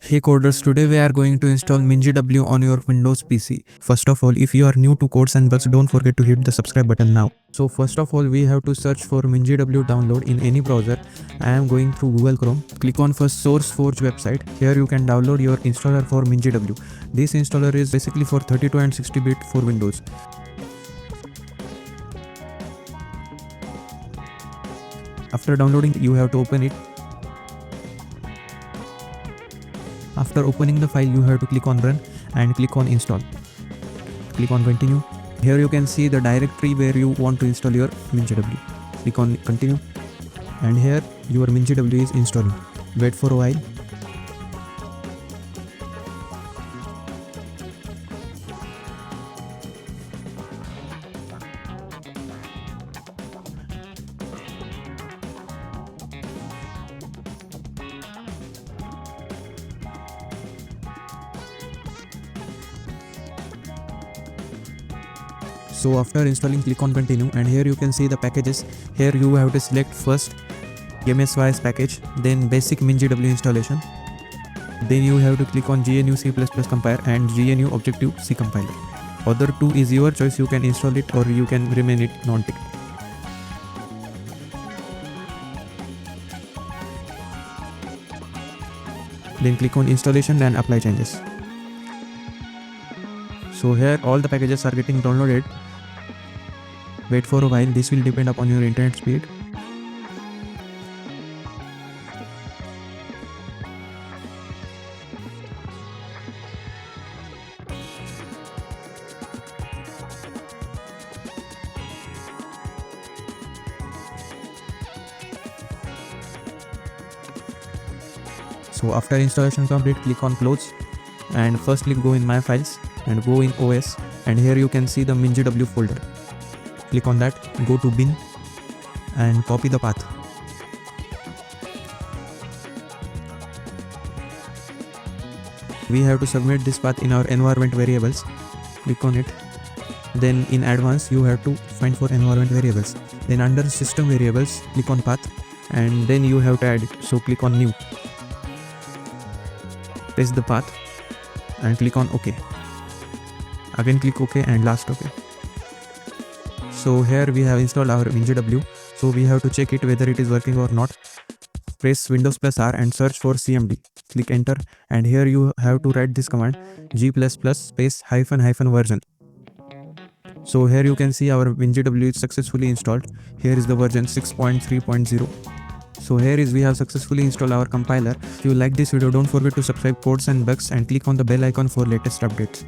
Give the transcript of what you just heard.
Hey coders, today we are going to install MinGW on your Windows PC. First of all, if you are new to Codes and Bugs, don't forget to hit the subscribe button now. So first of all, we have to search for MinGW download in any browser. I am going through Google Chrome. Click on first SourceForge website. Here you can download your installer for MinGW. This installer is basically for 32 and 60-bit for Windows. After downloading, you have to open it. After opening the file, you have to click on run and click on install. Click on continue. Here you can see the directory where you want to install your MinGW. Click on continue and here your MinGW is installing. Wait for a while. So after installing, click on continue and here you can see the packages. Here you have to select first MSYS package, then basic MinGW installation. Then you have to click on GNU C++ compiler and GNU Objective-C compiler. Other two is your choice, you can install it or you can remain it non-ticked. Then click on installation and apply changes. So here all the packages are getting downloaded. Wait for a while, this will depend upon your internet speed. So after installation complete, click on close and firstly go in my files and go in OS and here you can see the MinGW folder. Click on that, go to bin and copy the path. We have to submit this path in our environment variables. Click on it. Then in advanced you have to find for environment variables. Then under system variables, click on path and then you have to add it. So click on new. Paste the path and click on OK. Again click OK and last OK. So here we have installed our MinGW. So we have to check it whether it is working or not. Press Windows plus R and search for CMD. Click enter and here you have to write this command g++ space -- version. So here you can see our MinGW is successfully installed. Here is the version 6.3.0. So here is we have successfully installed our compiler. If you like this video, don't forget to subscribe Codes and Bugs and click on the bell icon for latest updates.